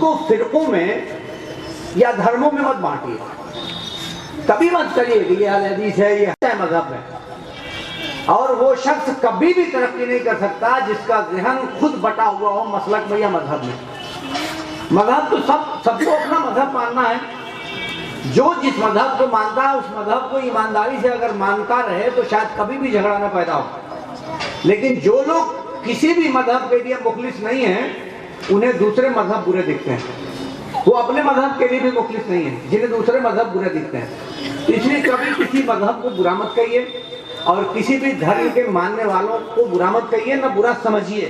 को फिरकों में या धर्मों में मत बांटिए। कभी मत करिए कि ये हदीस है, ये है मजहब में। और वो शख्स कभी भी तरक्की नहीं कर सकता जिसका ज़हन खुद बटा हुआ हो मसलक में या मजहब में। मजहब तो सबको अपना मजहब मानना है। जो जिस मजहब को मानता है उस मजहब को ईमानदारी से अगर मानता रहे तो शायद कभी भी झगड़ा ना पैदा हो। लेकिन जो लोग किसी भी मजहब के लिए मुखलिस नहीं है उन्हें दूसरे मजहब बुरे दिखते हैं। वो अपने मजहब के लिए भी मुखलिस नहीं है जिन्हें दूसरे मजहब बुरे दिखते हैं। इसलिए कभी किसी मजहब को बुरा मत कहिए और किसी भी धर्म के मानने वालों को बुरा मत कहिए, न बुरा समझिए।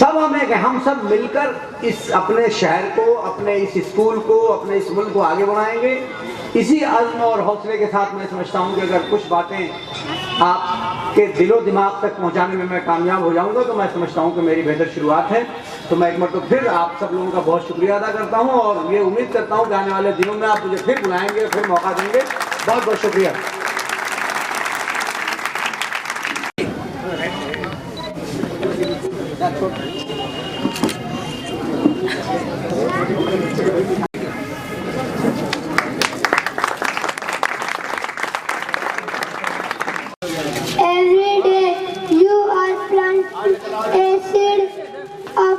सब हम सब मिलकर इस अपने शहर को, अपने इस स्कूल को, अपने इस मुल्क को आगे बढ़ाएंगे। इसी अज़्म और हौसले के साथ मैं समझता हूँ कि अगर कुछ बातें आपके दिलो दिमाग तक पहुँचाने में मैं कामयाब हो जाऊँगा तो मैं समझता हूँ कि मेरी बेहतर शुरुआत है। तो मैं एक मरतबा फिर आप सब लोगों का बहुत शुक्रिया अदा करता हूँ और ये उम्मीद करता हूँ कि आने वाले दिनों में आप मुझे फिर बुलाएंगे, फिर मौका देंगे। बहुत बहुत शुक्रिया। Every day you are planting a seed of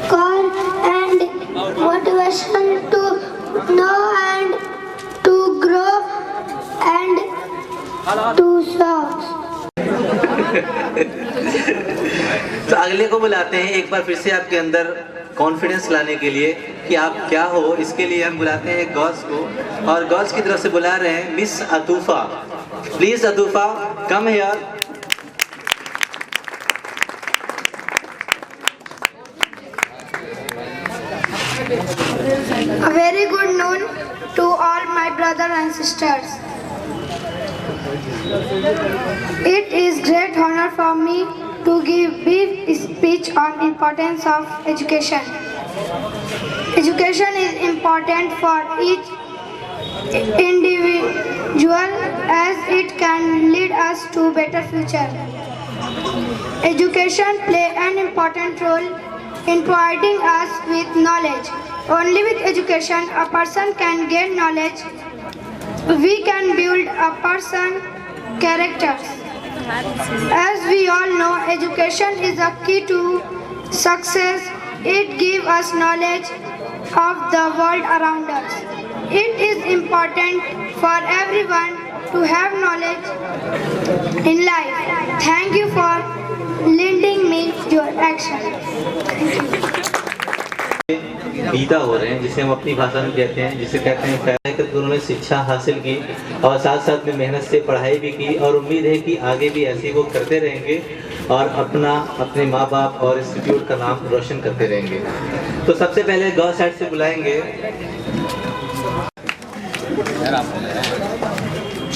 corn and motivation to know and to grow and to sow. तो अगले को बुलाते हैं एक बार फिर से आपके अंदर कॉन्फिडेंस लाने के लिए कि आप क्या हो। इसके लिए हम बुलाते हैं गर्ल्स को और गर्ल्स की तरफ से बुला रहे हैं miss Atufa. Please Atufa come here. A very good noon to all my brothers and sisters. It is great honor for me to give brief speech on importance of education. Education is important for each individual as it can lead us to better future. Education play an important role in providing us with knowledge. Only with education a person can gain knowledge. We can build a person's character. As we all know, education is a key to success. It gives us knowledge of the world around us. It is important for everyone to have knowledge in life. Thank you for lending me your action. Geeta हो रहे हैं जिसे हम अपनी भाषा में कहते हैं, जिसे कहते हैं फैज़। उन्होंने शिक्षा हासिल की और साथ साथ में मेहनत से पढ़ाई भी की और उम्मीद है कि आगे भी ऐसे वो करते रहेंगे और अपने माँ बाप और इंस्टीट्यूट का नाम रोशन करते रहेंगे। तो सबसे पहले गर्ल्स साइड से बुलाएंगे।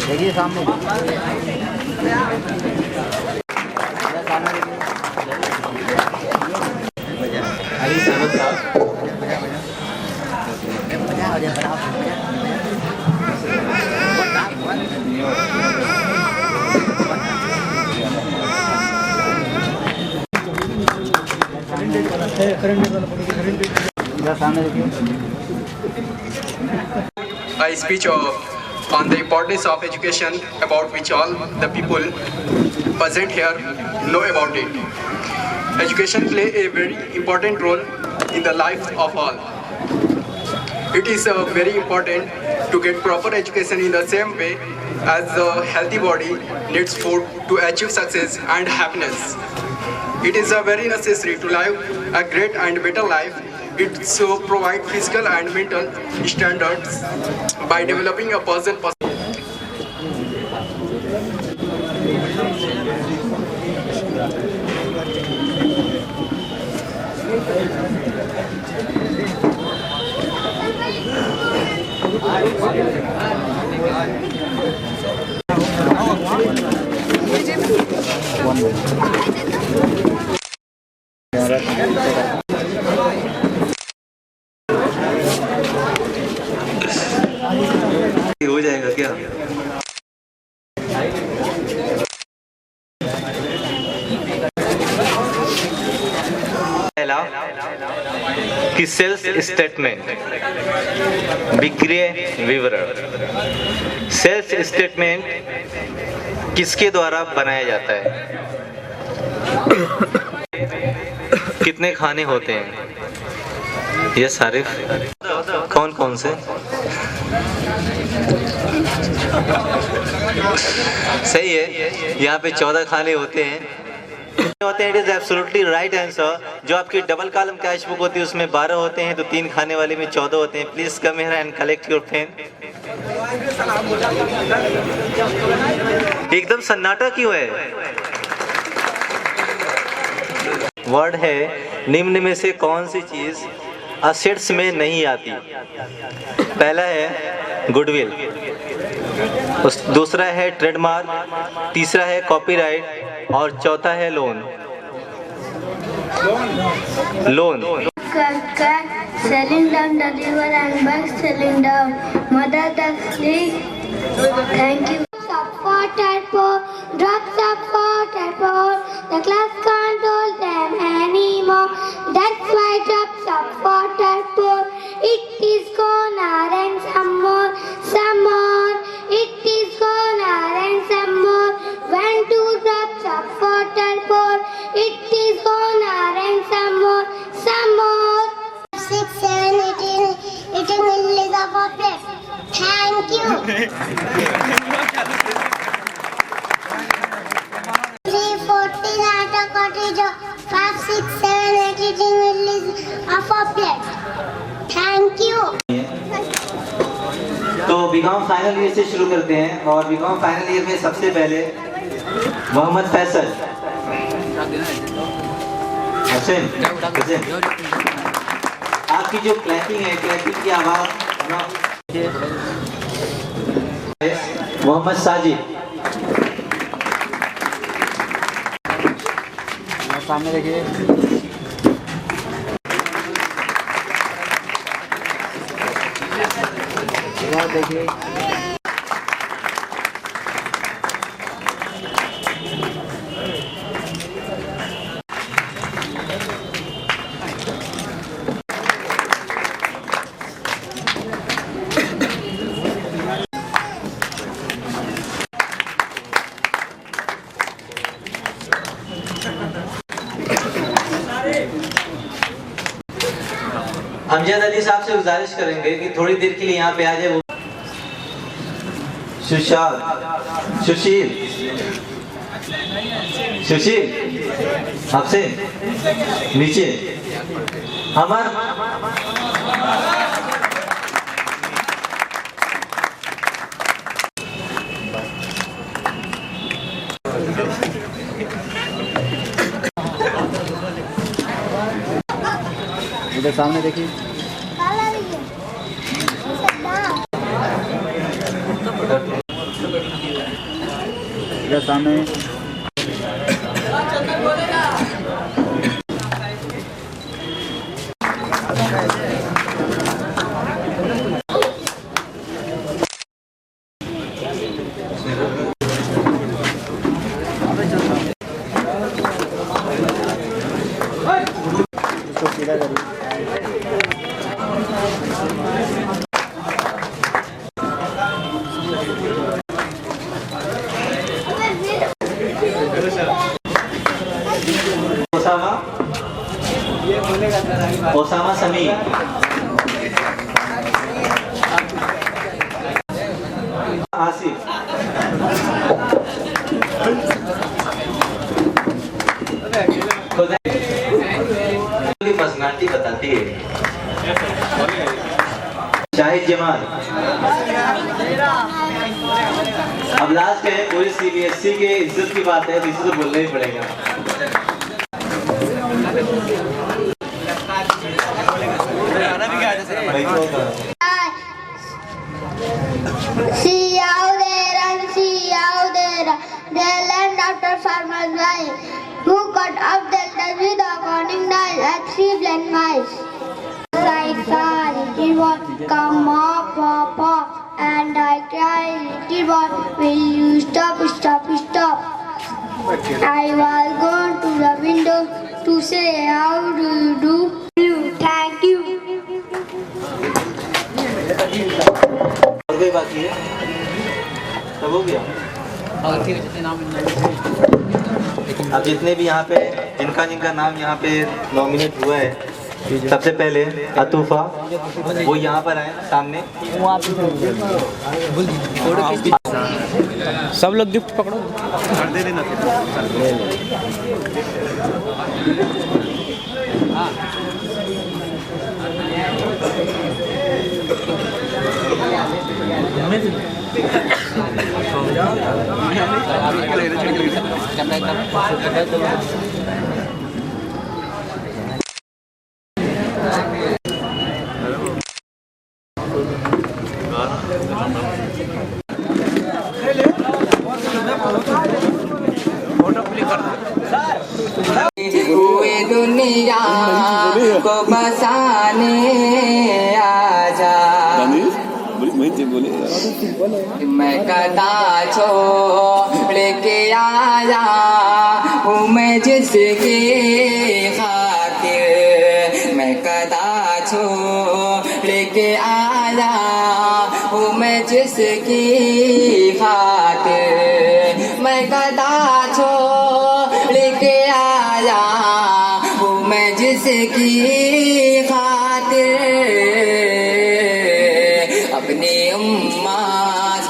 देखिए सामने अली साहब A speech on the importance of education, about which all the people present here know about it. Education plays a very important role in the life of all. It is very important to get proper education in the same way as a healthy body needs food to achieve success and happiness. It is very necessary to live a great and better life. It so provide physical and mental standards by developing a person. हो जाएगा क्या? पहला कि sales statement, विक्रय विवरण। Sales statement किसके द्वारा बनाया जाता है? कितने खाने होते हैं? ये सारे कौन कौन से? सही है, यहाँ पे 14 खाने होते हैं। It is absolutely right answer. जो आपकी डबल कॉलम कैश बुक होती है उसमें 12 होते हैं, तो 3 खाने वाले में 14 होते हैं। Please come here and collect your pen. एकदम सन्नाटा क्यों है? वर्ड है निम्न में से कौन सी चीज असेट्स में नहीं आती? पहला है गुडविल, दूसरा है ट्रेडमार्क, तीसरा है कॉपीराइट और चौथा है loan. Selling down the river and back selling down. Mother Duxley, thank you. Up water pour, drops of water pour. The class can't hold them anymore. That's why drops of water pour. It is gonna rain some more, some more. It is gonna rain some more. When 2 drops of water pour, it is gonna rain some more, some more. 6, 7, 18 millimeters of a plate. Thank you. 3, 14 at a cottage. 5, 6, 7, 18 millimeters of a plate. Thank you. तो BCom final year से शुरू करते हैं और BCom final year में सबसे पहले मोहम्मद फैसल। आपकी जो क्लैपिंग है, क्लैपिंग की आवाज मोहम्मद साजिद। सामने देखिए, देखिए अमजद अली साहब से गुजारिश करेंगे कि थोड़ी देर के लिए यहाँ पे आ जाए। वो सुशील आपसे नीचे अमर, इधर सामने देखिए, इधर सामने इसको सीधा करिए। ओसामा समी, आसिफ, पर्सनालिटी बताती है। शाहिद जमाल। अब लास्ट है, पूरी सीबीएसई के इज्जत की बात है तो इसे तो बोलना ही पड़ेगा। See out there and see out there, the land after farmer's wife, who cut up the land with a warning knife at 3 blind mice. I cried, little one, come up, Papa, and I cried, little one, will you stop, stop, stop? I was going to the window to say how do you do. Thank you. और कोई बाकी है? सब हो गया? अब जितने भी यहाँ पे जिनका नाम यहाँ पे नॉमिनेट हुआ है, सबसे पहले अतूफा, वो यहाँ पर आए सामने। सब लोग गिफ्ट पकड़ो। दे देना। हुए दुनिया को बसाने आजा, मैं कदा छोड़ के आया हूँ मैं जिसकी खातिर, मैं कदा छोड़ के आया हूँ मैं जिसकी खातिर, मैं कदा छोड़ के आया हूँ मैं जिसकी खातिर, अपनी उम्मत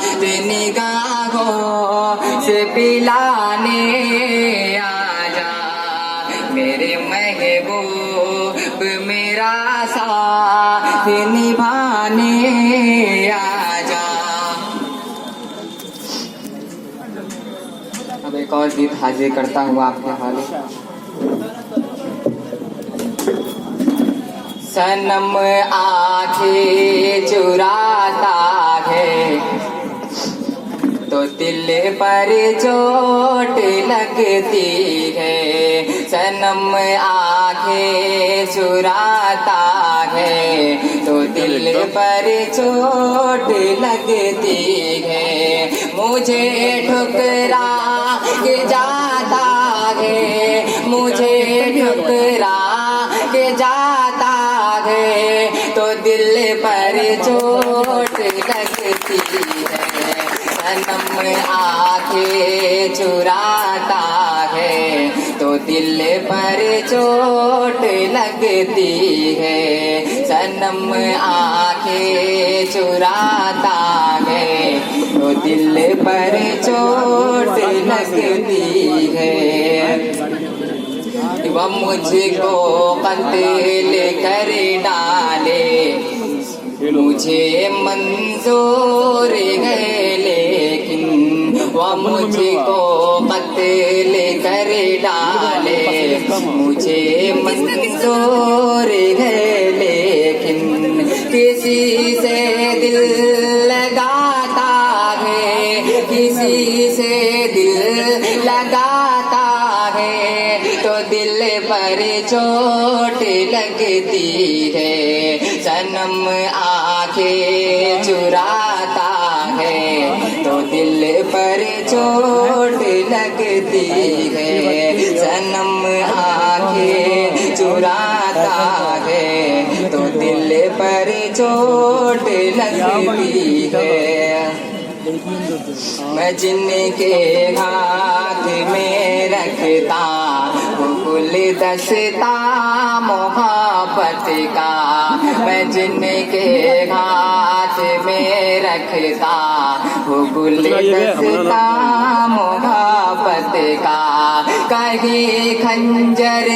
निगाहों से पिलाने आजा, मेरे महबूब मेरा साथ निभाने आजा। अब एक और गीत हाजिर करता हूँ आपके हवाले। सनम आँखें चुराता है तो दिल पर चोट लगती है, सनम आँखें चुराता है तो दिल पर चोट लगती है, मुझे ठुकरा के जाता है, मुझे ठुकरा के जाता है तो दिल पर चोट लगती है, सनम आँखें चुराता है तो दिल पर चोट लगती है, सनम आँखें चुराता है तो दिल पर चोट लगती है। वह मुझको कत्ल कर डाले मुझे मंजूर है, लेकिन वह मुझको कत्ल कर डाले मुझे मंजूर है, लेकिन किसी से दिल लगाता है, किसी से दिल लगाता है तो दिल पर चोट लगती है, सनम आँखें चुराता है तो दिल पर चोट लगती है, सनम आँखें चुराता है तो दिल पर चोट लगती है। मैं जिनके हाथ में रखता गुल दस्ता मोहब्बत का, मैं जिनके हाथ में रखता गुल दस्ता मोहब्बत का, कहीं खंजर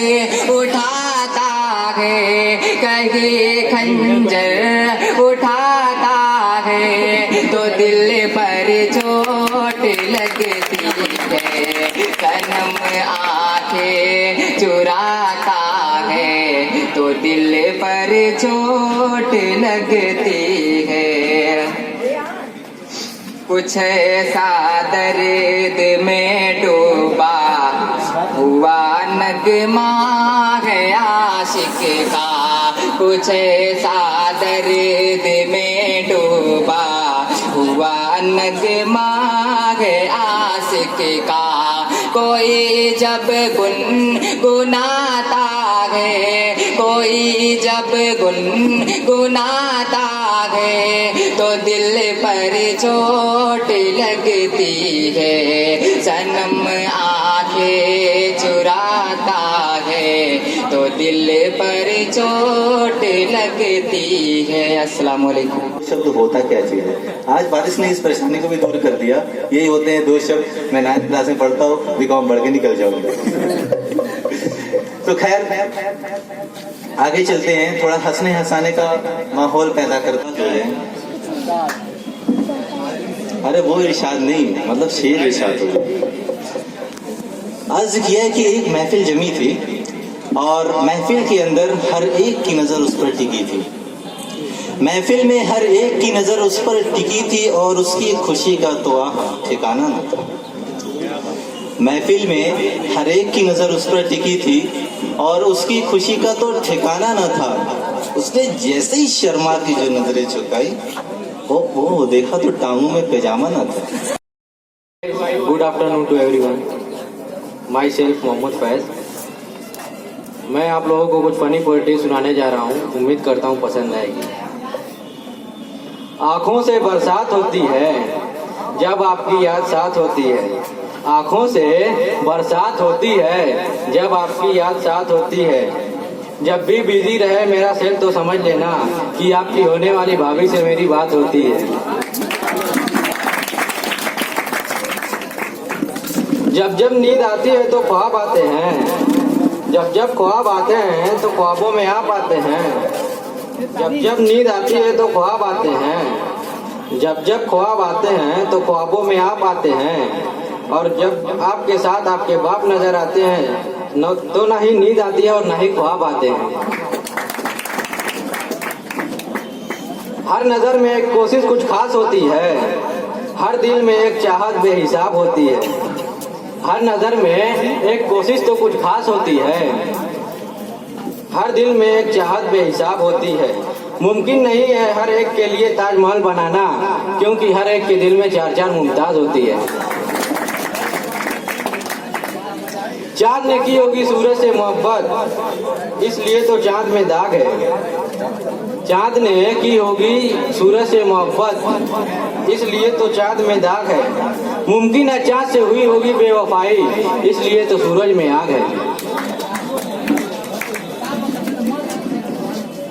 उठाता है, कहीं खंजर उठाता है तो दिल पर चोट लगती है, सनम आँखें चुराता है तो दिल पर चोट लगती है। कुछ ऐसा दर्द में डूबा हुआ नगमा है आशिक का, कुछ ऐसा दर्द में डूबा हुआ नगमा है आशिक का, कोई जब गुनगुनाता है, कोई जब गुनगुनाता है तो दिल पर चोट लगती है, सनम आंखें चुराता है तो दिल पर चोट लगती है। अस्सलाम वालेकुम। शब्द होता क्या चीज है, आज बारिश ने इस परेशानी को भी दूर कर दिया। यही होते हैं दो शब्द, मैं 9th क्लास में पढ़ता हूँ, बीकॉम पढ़ के निकल जाऊंगा। तो खैर आगे चलते हैं, थोड़ा हंसने हंसाने का माहौल पैदा करता जो है, अरे वो इरशाद नहीं, मतलब शेर इरशाद हो। अर्ज किया कि एक महफिल जमी थी और महफिल के अंदर हर एक की नजर उस पर टिकी थी। महफिल में हर एक की नजर उस पर टिकी थी और उसकी खुशी का तो ठिकाना न था। महफिल में हर एक की नजर उस पर टिकी थी और उसकी खुशी का तो ठिकाना न था। उसने जैसे ही शर्मा की जो नजरें झुकाई, वो देखा तो टांगों में पैजामा न था। Good afternoon to everyone, myself Mohammad Faiz. मैं आप लोगों को कुछ फनी पोएट्री सुनाने जा रहा हूँ, उम्मीद करता हूँ पसंद आएगी। आँखों से बरसात होती है जब आपकी याद साथ होती है, आँखों से बरसात होती है जब आपकी याद साथ होती है। जब भी बिजी रहे मेरा सेल तो समझ लेना कि आपकी होने वाली भाभी से मेरी बात होती है। जब जब नींद आती है तो ख्वाब आते हैं, जब जब ख्वाब आते हैं तो ख्वाबों में आप आते हैं। जब जब नींद आती है तो ख्वाब आते हैं, जब जब ख्वाब आते हैं तो ख्वाबों में आप आते हैं। और जब आपके साथ आपके बाप नजर आते हैं तो ना ही नींद आती है और ना ही ख्वाब आते हैं। हर नजर में एक कोशिश कुछ खास होती है, हर दिल में एक चाहत बेहिसाब होती है। हर नजर में एक कोशिश तो कुछ खास होती है, हर दिल में एक चाहत बेहिसाब होती है। मुमकिन नहीं है हर एक के लिए ताजमहल बनाना, क्योंकि हर एक के दिल में 4-4 मुमताज होती है। चांद ने की होगी सूरज से मोहब्बत, इसलिए तो चांद में दाग है। चांद ने की होगी सूरज से मोहब्बत, इसलिए तो चांद में दाग है। मुमकिन है चांद से हुई होगी बेवफाई, इसलिए तो सूरज में आग है।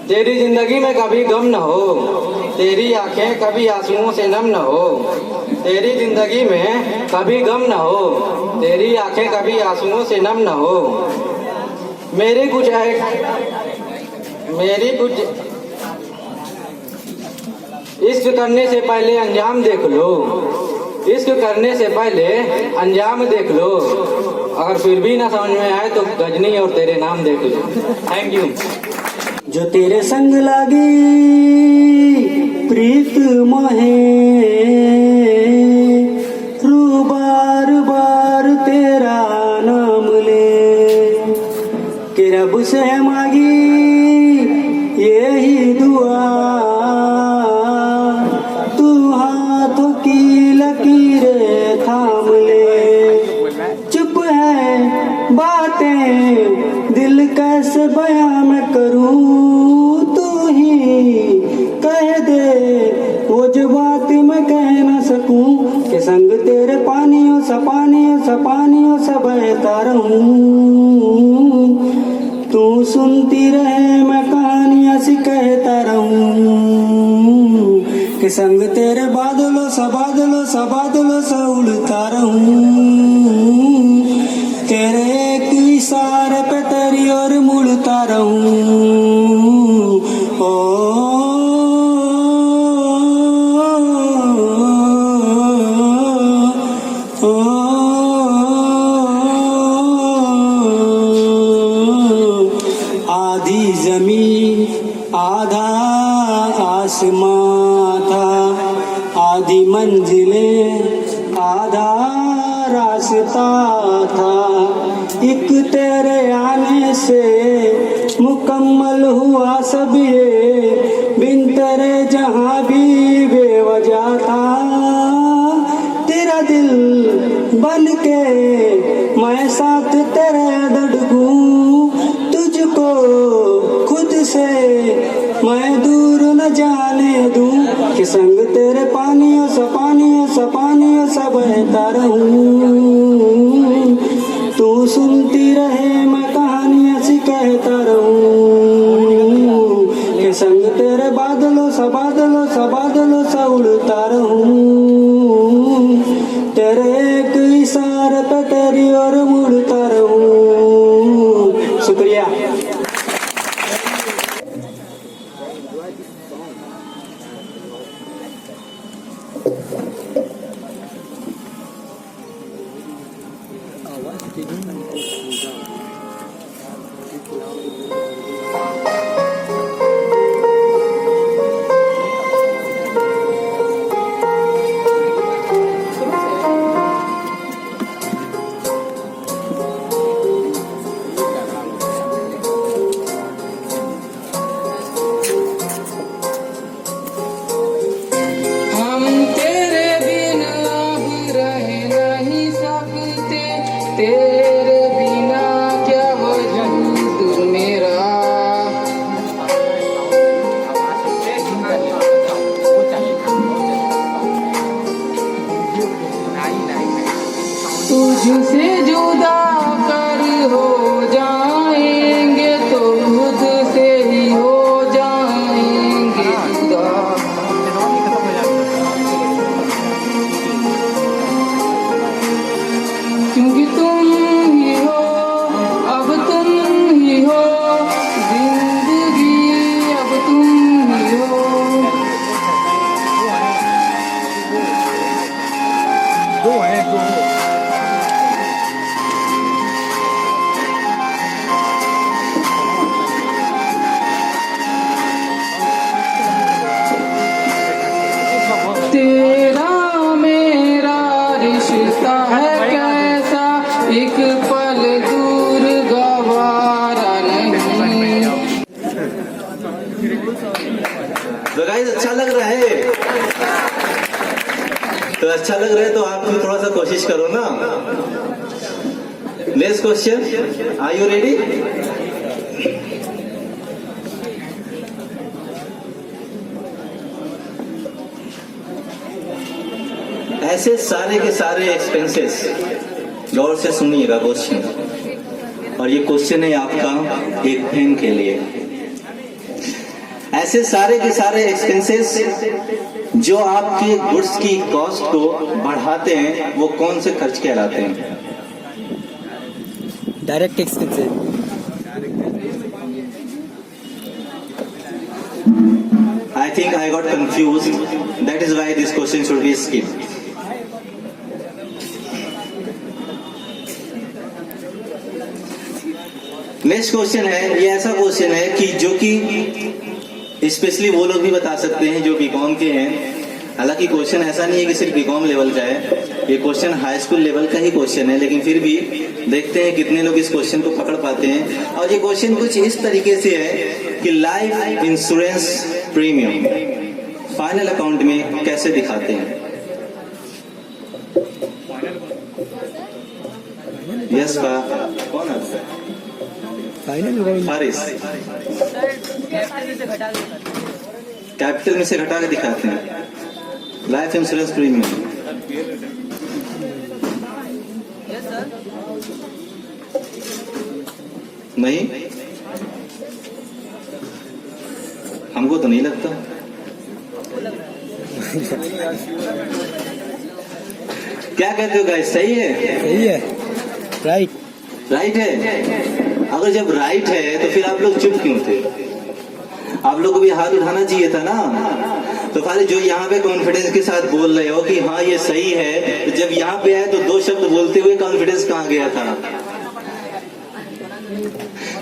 तेरी जिंदगी में कभी गम न हो, तेरी आंखें कभी आंसुओं से नम न हो। तेरी जिंदगी में कभी गम न हो, तेरी आंखें कभी आंसुओं से नम न हो। मेरी कुछ इश्क करने से पहले अंजाम देख लो, इश्क करने से पहले अंजाम देख लो। अगर फिर भी ना समझ में आए तो गजनी और तेरे नाम देख लो। Thank you. जो तेरे संग लागी प्रीत मोहे, रू बार बार तेरा नाम ले, कि रब से मांगी यही दुआ, तू हाथों की लकीरें थाम ले। चुप है बातें दिल कैसे बयां मैं करूं, तू ही कह दे वो जो बात मैं कह न सकूं, कि संग तेरे पानियों सा बहता रहूं। तू सुनती रहे मैं कहानियां सी कहता रहूं, कि संग तेरे बादलों सा उड़ता रहूं। तेरे एक इशारे पे तेरी ओर मुड़ता रहूं। आधी जमीन आधा आसमां था, आधी मंजिलें आधा रास्ता था। एक तेरे आने से मुकम्मल हुआ सब ये, बिन तेरे जहां भी बेवजह था। तेरा दिल बन के मैं साथ तेरे धड़कूं, तुझको मैं दूर न जाने दूं कि संग तेरे पानियों सा बहता रहूं। तू सुनती रहे मैं कहानियां सी कहता रहूं कि संग तेरे बादलों सा उड़ता रहूं। तेरे एक इशारे पे तेरी ओर मुड़ता रहूं। शुक्रिया। हम तेरे बिन अब रह नहीं सकते, तेरे बिना क्या वजूद मेरा। तुझसे जुदा कर हो जाएंगे तो खुद से ही हो जाएंगे जुदा। क्योंकि तुम ही हो, अब तुम ही हो, जिंदगी अब तुम ही हो। तेरा मेरा रिश्ता है कैसा, एक पल दूर गवारा नहीं। तो गाइस अच्छा लग रहा है? तो अच्छा लग रहा है तो आप भी थोड़ा सा कोशिश करो ना। Next question, are you ready? ऐसे सारे के सारे एक्सपेंसेस, गौर से सुनिएगा क्वेश्चन, और ये क्वेश्चन है आपका एक पेन के लिए। ऐसे सारे के सारे एक्सपेंसेस जो आपके गुड्स की कॉस्ट को बढ़ाते हैं वो कौन से खर्च कहलाते हैं? Direct expenses. I think I got confused. That is why this question should be skipped. Next question है, ये ऐसा क्वेश्चन है कि जो कि स्पेशली वो लोग भी बता सकते हैं जो बीकॉम के हैं। हालांकि क्वेश्चन ऐसा नहीं है कि सिर्फ बीकॉम लेवल का है, ये क्वेश्चन हाई स्कूल लेवल का ही क्वेश्चन है, लेकिन फिर भी देखते हैं कितने लोग इस क्वेश्चन को पकड़ पाते हैं। और ये क्वेश्चन कुछ इस तरीके से है कि life insurance premium final account में कैसे दिखाते हैं? यस बा कौन है? फारिस। कैपिटल में से घटा के दिखाते हैं लाइफ इंश्योरेंस प्रीमियम। नहीं, हमको तो नहीं लगता। क्या कहते हो गाइस, सही है? सही है, राइट है। अगर जब राइट है तो फिर आप लोग चुप क्यों थे? आप लोग को भी हाथ उठाना चाहिए था ना। तो फारिस जो यहाँ पे कॉन्फिडेंस के साथ बोल रहे हो कि हाँ ये सही है, तो जब यहाँ पे आए तो दो शब्द बोलते हुए कॉन्फिडेंस कहाँ गया था?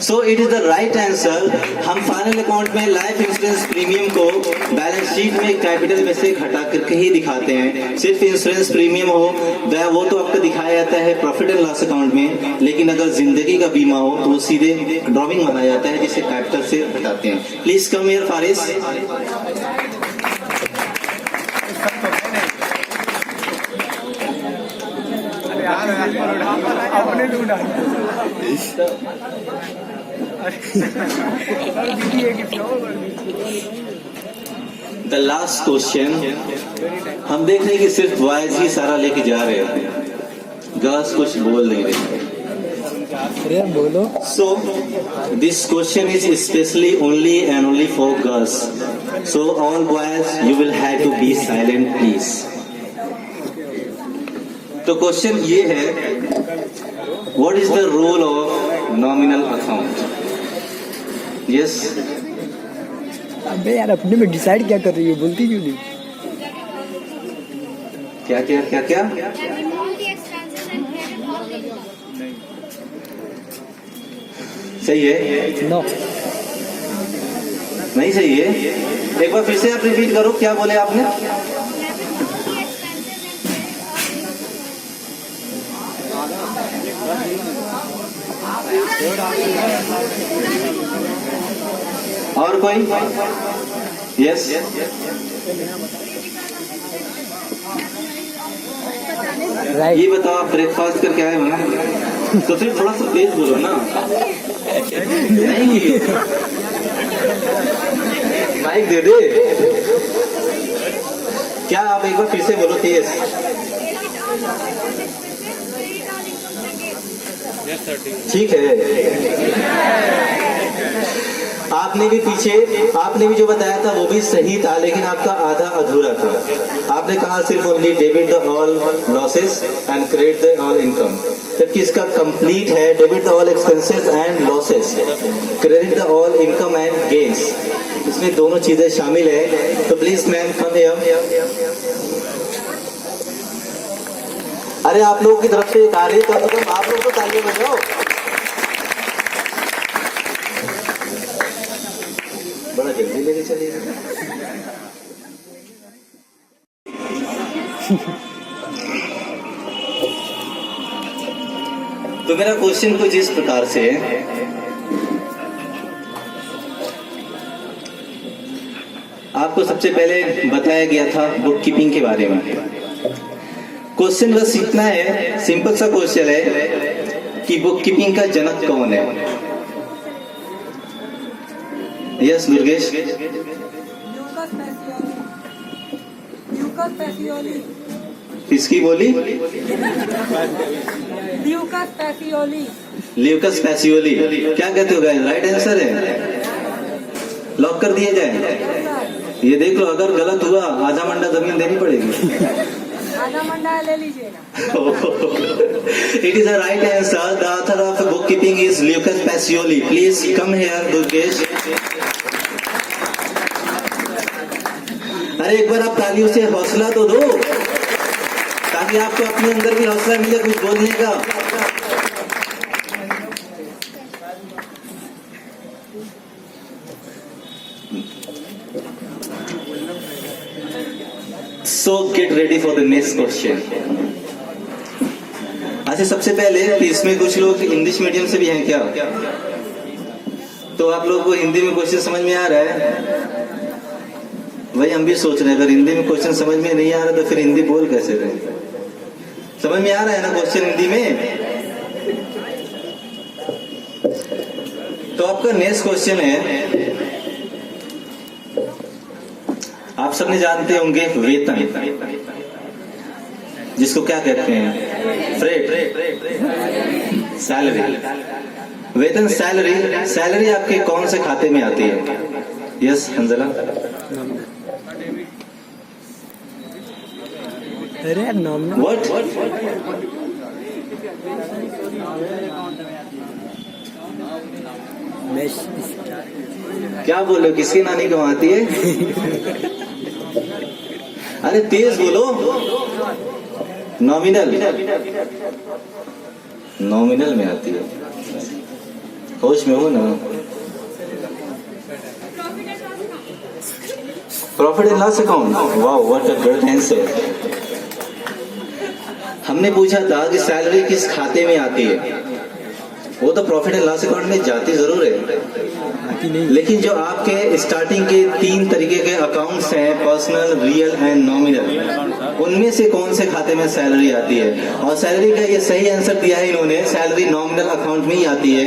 So it is the right answer. हम फाइनल अकाउंट में लाइफ इंश्योरेंस प्रीमियम को बैलेंस शीट में कैपिटल में से घटा करके ही दिखाते हैं। सिर्फ इंश्योरेंस प्रीमियम हो वो तो आपको दिखाया जाता है प्रॉफिट एंड लॉस अकाउंट में, लेकिन अगर जिंदगी का बीमा हो तो वो सीधे ड्रॉइंग बनाया जाता है जिसे कैपिटल से घटाते हैं। Please come here Faris. The last question, हम देख रहे हैं कि सिर्फ बॉयज ही सारा लेके जा रहे हैं, गर्ल्स कुछ बोल नहीं रहे। बोलो। So this question is especially only for girls. So all boys, you will have to be silent, please. तो क्वेश्चन ये है, what is the role of nominal account? Yes. अबे यार अपने में डिसाइड क्या कर रही है, बोलती क्यों नहीं? क्या क्या क्या क्या? सही है? नो। नहीं सही है? एक बार फिर से आप रिपीट करो, क्या बोले आपने? और कोई? यस। ये बताओ, आप ब्रेकफास्ट करके आए हो ना, तो फिर थोड़ा सा तेज बोलो ना। नहीं, माइक दे दे। क्या आप एक बार फिर से बोलो तेज। ठीक है। आपने भी जो बताया था वो भी सही था, लेकिन आपका आधा अधूरा था। आपने कहा सिर्फ only debit the all losses and credit the all income, जबकि इसका कंप्लीट है debit the all expenses and losses, credit the all income and gains. इसमें दोनों चीजें शामिल है। तो प्लीज मैम कम हियर। अरे आप लोगों की तरफ से एक आ रही, तो आप लोग तो तालियां बजाओ। बड़ा जल्दी लेके चलिए। तो मेरा क्वेश्चन कुछ इस प्रकार से है, आपको सबसे पहले बताया गया था बुक कीपिंग के बारे में। क्वेश्चन बस इतना है, सिंपल सा क्वेश्चन है कि बुक कीपिंग का जनक कौन है? यस दुर्गेश। किसकी बोली? Lucas Pacioli. क्या कहते हो गाइस, राइट आंसर है? लॉक कर दिया जाए? ये देख लो, अगर गलत हुआ आधा मंडा जमीन देनी पड़ेगी। आधा मंडा ले लीजिएगा। It is a right answer. The author of bookkeeping is Lucas Pacioli. Please come here, Durgesh. अरे एक बार आप तालियों से हौसला तो दो, ताकि आपको अपने अंदर भी हौसला मिले कुछ बोलने का। So get ready for the next question. अच्छा, सबसे पहले इसमें कुछ लोग इंग्लिश मीडियम से भी हैं क्या? तो आप लोगों को हिंदी में क्वेश्चन समझ में आ रहा है? वही हम भी सोच रहे हैं, अगर हिंदी में क्वेश्चन समझ में नहीं आ रहा तो फिर हिंदी बोल कैसे रहे? समझ में आ रहा है ना क्वेश्चन हिंदी में? तो आपका नेक्स्ट क्वेश्चन है, आप सबने जानते होंगे वेतन, जिसको क्या कहते हैं? सैलरी। वेतन सैलरी आपके कौन से खाते में आती है? यस हंजला। व्हाट? क्या बोलो, किसकी नानी कमाती है? अरे तेज बोलो। नॉमिनल में आती है। होश में हो ना? Profit and loss account. Wow, what a good answer. हमने पूछा था कि सैलरी किस खाते में आती है, वो तो प्रॉफिट एंड लॉस अकाउंट में जाती जरूर है, लेकिन जो आपके स्टार्टिंग के 3 तरीके के अकाउंट्स हैं, पर्सनल, रियल एंड नॉमिनल, उनमें से कौन से खाते में सैलरी आती है? और सैलरी का ये सही आंसर दिया है इन्होंने, सैलरी नॉमिनल अकाउंट में ही आती है।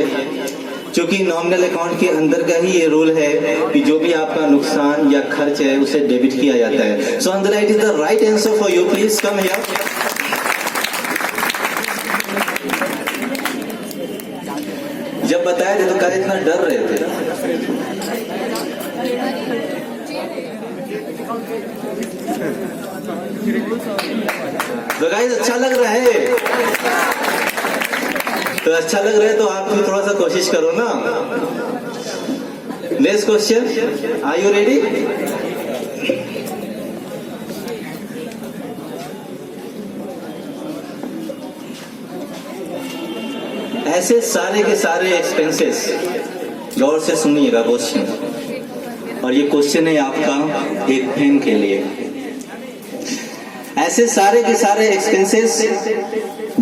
क्योंकि नॉमिनल अकाउंट के अंदर का ही ये रूल है कि जो भी आपका नुकसान या खर्च है उसे डेबिट किया जाता है। सो अंदर it is the right answer for you, please come here. जब बताए थे तो कल इतना डर रहे थे। तो गाइस अच्छा लग रहा है, तो अच्छा लग रहा है तो आप भी थोड़ा सा कोशिश करो ना। Next question, are you ready? ऐसे सारे के सारे एक्सपेंसेस, गौर से सुनिएगा क्वेश्चन, और ये क्वेश्चन है आपका एक पेन के लिए। ऐसे सारे के सारे एक्सपेंसेस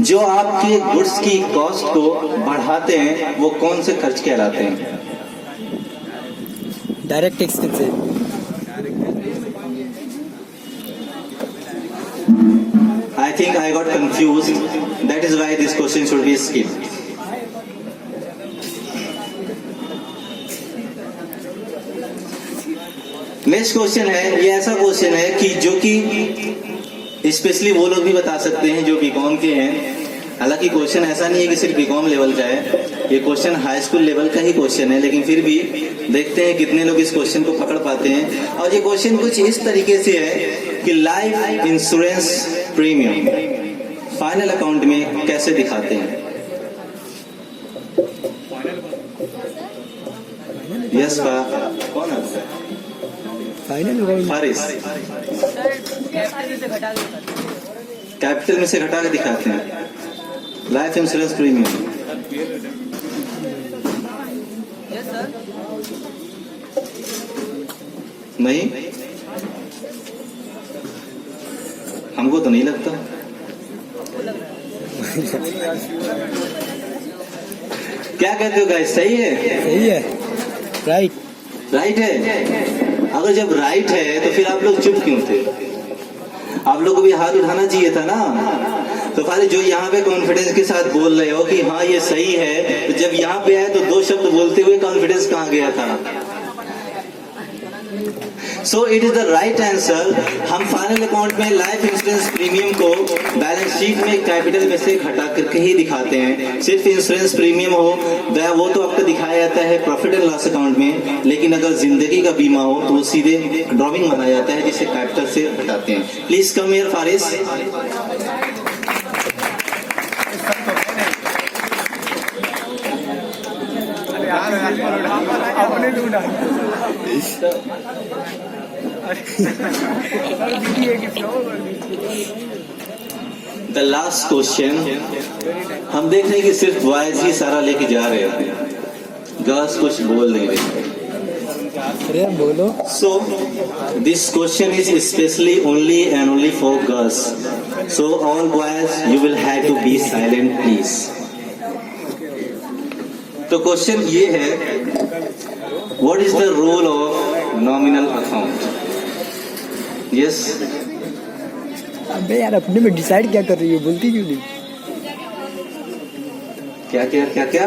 जो आपके गुड्स की कॉस्ट को बढ़ाते हैं वो कौन से खर्च कहलाते हैं? Direct expenses. I think I got confused. That is why this question should be skipped. Next question है, ये ऐसा क्वेश्चन है कि जो कि स्पेशली वो लोग भी बता सकते हैं जो बीकॉम के हैं। हालांकि क्वेश्चन ऐसा नहीं है कि सिर्फ बीकॉम लेवल का है, ये क्वेश्चन हाई स्कूल लेवल का ही क्वेश्चन है, लेकिन फिर भी देखते हैं कितने लोग इस क्वेश्चन को पकड़ पाते हैं। और ये क्वेश्चन कुछ इस तरीके से है कि life insurance premium final account में कैसे दिखाते हैं? यस कौन है? फारिस। कैपिटल में से घटा के दिखाते हैं लाइफ इंश्योरेंस प्रीमियम। नहीं, हमको तो नहीं लगता। क्या कहते हो गाइस, सही है? सही है, राइट राइट है। अगर जब राइट है तो फिर आप लोग चुप क्यों थे? आप लोग को भी हाथ उठाना चाहिए था ना। तो फारिस, जो यहाँ पे कॉन्फिडेंस के साथ बोल रहे हो कि हाँ ये सही है, तो जब यहाँ पे आए तो दो शब्द बोलते हुए कॉन्फिडेंस कहाँ गया था? So it is the right answer. हम फाइनल अकाउंट में लाइफ इंश्योरेंस प्रीमियम को बैलेंस शीट में कैपिटल में से घटा करके ही दिखाते हैं। सिर्फ इंश्योरेंस प्रीमियम हो वो तो आपको दिखाया जाता है प्रॉफिट एंड लॉस अकाउंट में, लेकिन अगर जिंदगी का बीमा हो तो वो सीधे ड्रॉइंग बनाया जाता है जिसे कैपिटल से घटाते हैं। Please come here Faris. The last question, हम देख रहे हैं कि सिर्फ बॉयज ही सारा लेके जा रहे हैं, गर्ल्स कुछ बोल नहीं रहे। अरे बोलो। So this question is especially only and only for girls. So all boys, you will have to be silent, please. तो क्वेश्चन ये है, what is the role of nominal account? Yes. अबे यार, अपने में डिसाइड क्या कर रही हो, बोलती क्यों नहीं? क्या क्या क्या क्या?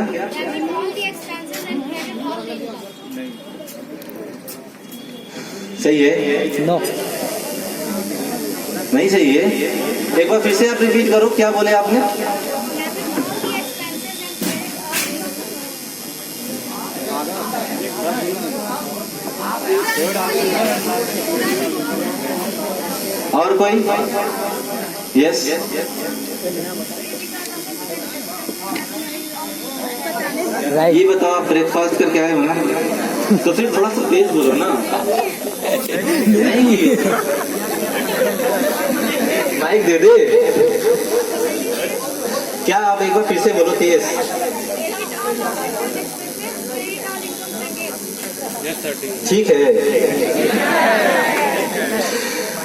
सही है? नो, नहीं सही है। एक बार फिर से आप रिपीट करो, क्या बोले आपने? और कोई? यस। ये बताओ, आप ब्रेकफास्ट करके आए हो ना, तो फिर थोड़ा सा तेज बोलो ना। नहीं, माइक दे दे। क्या आप एक बार फिर से बोलो तेज। ठीक है।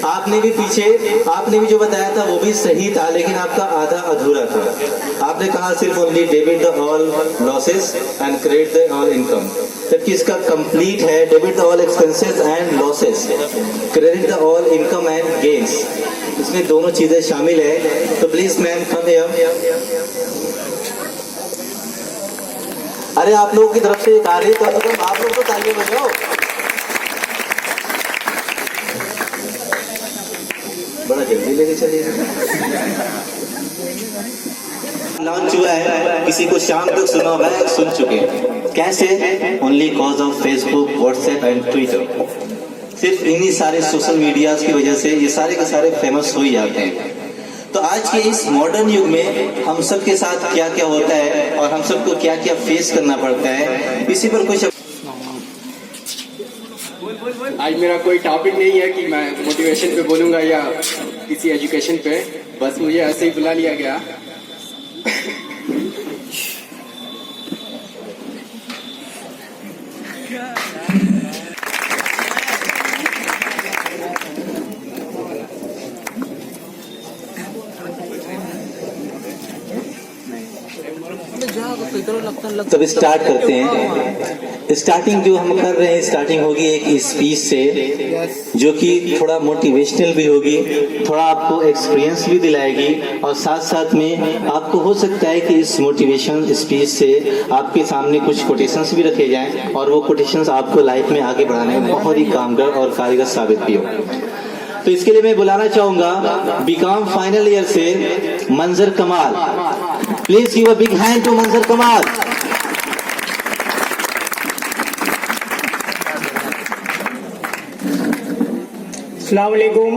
आपने भी जो बताया था वो भी सही था, लेकिन आपका आधा अधूरा था। आपने कहा सिर्फ only debit the all losses and credit the all income, जबकि इसका कंप्लीट है debit the all expenses and losses, credit the all income and gains. इसमें दोनों चीजें शामिल है। तो प्लीज मैम कम हियर। अरे आप लोगों की तरफ से एक आ रही है तो आप लोग तो तालियां बजाओ। बड़ा जल्दी लेके चलिए। लॉन्च हुआ है, किसी को शाम तक सुना हुआ है, सुन चुके हैं। कैसे? Only cause of Facebook, WhatsApp and Twitter. सिर्फ इन्हीं सारे सोशल मीडिया की वजह से ये सारे के सारे फेमस हो ही जाते हैं। तो आज के इस मॉडर्न युग में हम सब के साथ क्या क्या होता है और हम सबको क्या क्या फेस करना पड़ता है, इसी पर कुछ। आज मेरा कोई टॉपिक नहीं है कि मैं मोटिवेशन पे बोलूँगा या किसी एजुकेशन पे, बस मुझे ऐसे ही बुला लिया गया। तब स्टार्ट करते हैं। स्टार्टिंग जो हम कर रहे हैं, स्टार्टिंग होगी एक स्पीच से, जो कि थोड़ा मोटिवेशनल भी होगी, थोड़ा आपको एक्सपीरियंस भी दिलाएगी, और साथ साथ में आपको हो सकता है कि इस मोटिवेशन स्पीच से आपके सामने कुछ कोटेशंस भी रखे जाएं और वो कोटेशंस आपको लाइफ में आगे बढ़ाने में बहुत ही कामगार और कारगर साबित भी हो। तो इसके लिए मैं बुलाना चाहूंगा बीकॉम फाइनल ईयर से Manzar Kamal. Please give a big hand to Manzar Kamal. अस्सलाम वालेकुम।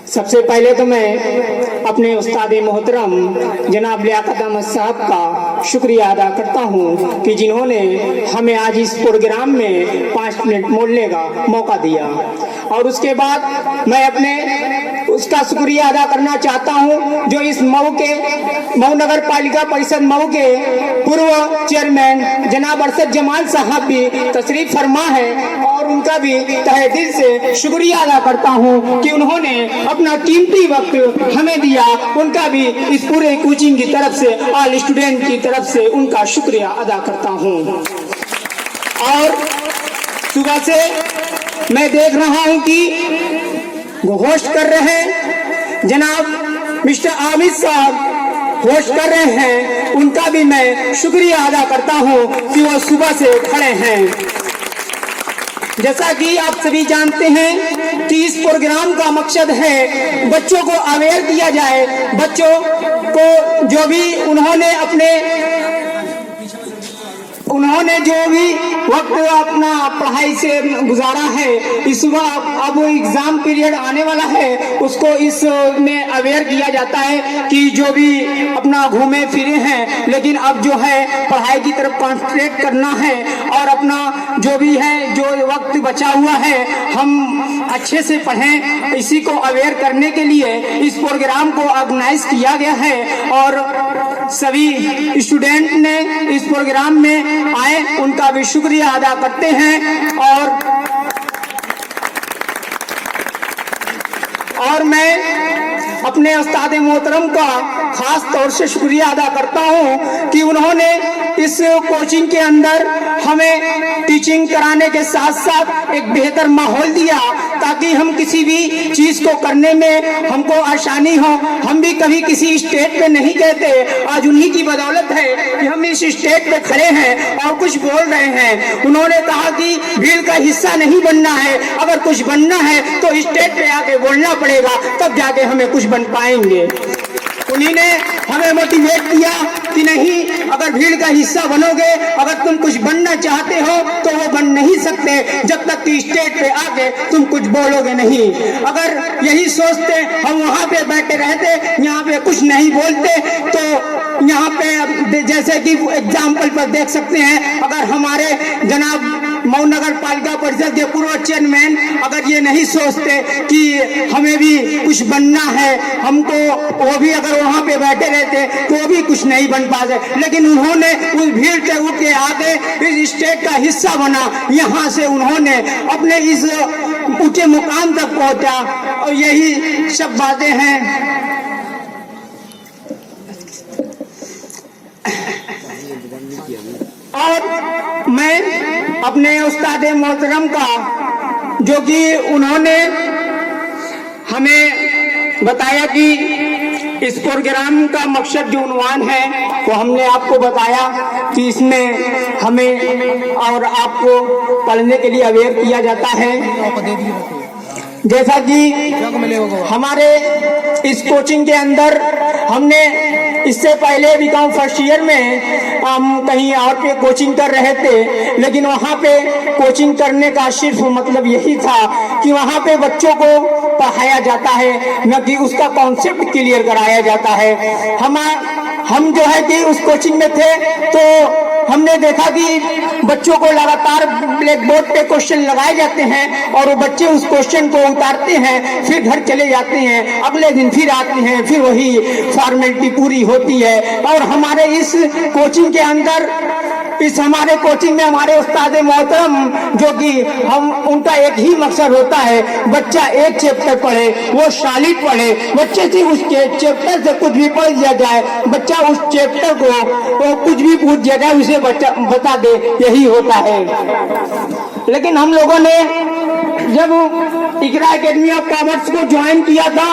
सबसे पहले तो मैं अपने उस्ताद मोहतरम जनाब लियाकत अहमद साहब का शुक्रिया अदा करता हूं कि जिन्होंने हमें आज इस प्रोग्राम में 5 मिनट बोलने का मौका दिया, और उसके बाद मैं अपने उसका शुक्रिया अदा करना चाहता हूं जो इस मऊ के मऊ नगर पालिका परिषद मऊ के पूर्व चेयरमैन जनाब अरशद जमाल साहब भी तशरीफ फरमा है, और उनका भी तहे दिल से शुक्रिया अदा करता हूं कि उन्होंने अपना कीमती वक्त हमें दिया। उनका भी इस पूरे कोचिंग की तरफ से, ऑल स्टूडेंट की तरफ से उनका शुक्रिया अदा करता हूं। और सुबह से मैं देख रहा हूं कि होस्ट कर रहे हैं जनाब मिस्टर आमिर साहब होस्ट कर रहे हैं, उनका भी मैं शुक्रिया अदा करता हूं कि वो सुबह से खड़े हैं। जैसा कि आप सभी जानते हैं कि इस प्रोग्राम का मकसद है बच्चों को अवेयर किया जाए, बच्चों को जो भी उन्होंने जो भी वक्त अपना पढ़ाई से गुजारा है, इस वक्त अब एग्जाम पीरियड आने वाला है, उसको इसमें अवेयर किया जाता है कि जो भी अपना घूमे फिरे हैं, लेकिन अब जो है पढ़ाई की तरफ कॉन्सेंट्रेट करना है, और अपना जो भी है जो वक्त बचा हुआ है हम अच्छे से पढ़ें। इसी को अवेयर करने के लिए इस प्रोग्राम को ऑर्गेनाइज किया गया है, और सभी स्टूडेंट ने इस प्रोग्राम में आए, उनका भी शुक्रिया अदा करते हैं। और मैं अपने उस्ताद मोहतरम का खास तौर से शुक्रिया अदा करता हूं कि उन्होंने इस कोचिंग के अंदर हमें टीचिंग कराने के साथ साथ एक बेहतर माहौल दिया, ताकि हम किसी भी चीज को करने में हमको आसानी हो। हम भी कभी किसी स्टेट पे नहीं कहते, आज उन्हीं की बदौलत है कि हम इस स्टेट पे खड़े हैं और कुछ बोल रहे हैं। उन्होंने कहा कि भीड़ का हिस्सा नहीं बनना है, अगर कुछ बनना है तो स्टेट पे आके बोलना पड़ेगा, तब जाके हमें कुछ बन पाएंगे। उन्हीं ने हमें मोटिवेट किया कि नहीं, अगर भीड़ का हिस्सा बनोगे, अगर तुम कुछ बनना चाहते हो तो वो बन नहीं सकते जब तक कि स्टेज पे आके तुम कुछ बोलोगे नहीं। अगर यही सोचते हम वहाँ पे बैठे रहते, यहाँ पे कुछ नहीं बोलते, तो यहाँ पे जैसे कि एग्जाम्पल पर देख सकते हैं, अगर हमारे जनाब मऊ नगर पालिका परिषद के पूर्व चेयरमैन अगर ये नहीं सोचते कि हमें भी कुछ बनना है, हमको वो भी अगर वहाँ पे बैठे रहते तो वो भी कुछ नहीं बन पाते, लेकिन उन्होंने उस भीड़ से उठ के आके इस स्टेट का हिस्सा बना, यहाँ से उन्होंने अपने इस ऊंचे मुकाम तक पहुँचा, और यही सब बातें हैं। और मैं अपने उस्ताद मोहतरम का, जो कि उन्होंने हमें बताया कि इस प्रोग्राम का मकसद जो उन्वान है वो हमने आपको बताया कि इसमें हमें और आपको पढ़ने के लिए अवेयर किया जाता है। जैसा कि हमारे इस कोचिंग के अंदर हमने इससे पहले बीकॉम फर्स्ट ईयर में हम कहीं और पे कोचिंग कर रहे थे, लेकिन वहाँ पे कोचिंग करने का सिर्फ मतलब यही था कि वहाँ पे बच्चों को पढ़ाया जाता है, न कि उसका कॉन्सेप्ट क्लियर कराया जाता है। हम जो है कि उस कोचिंग में थे तो हमने देखा कि बच्चों को लगातार ब्लैक बोर्ड पे क्वेश्चन लगाए जाते हैं और वो बच्चे उस क्वेश्चन को उतारते हैं, फिर घर चले जाते हैं, अगले दिन फिर आते हैं, फिर वही फॉर्मेलिटी पूरी होती है। और हमारे इस कोचिंग के अंदर हमारे कोचिंग में हमारे उस्ताद मोहतरम जो कि हम उनका एक ही मकसद होता है, बच्चा एक चैप्टर पढ़े, वो सॉलिड पढ़े, बच्चे से उस चैप्टर से कुछ भी पढ़ दिया जाए, बच्चा उस चैप्टर को वो कुछ भी पूछ दिया जाए उसे बच्चा बता दे, यही होता है। लेकिन हम लोगों ने जब इकरा एकेडमी ऑफ कॉमर्स को ज्वाइन किया था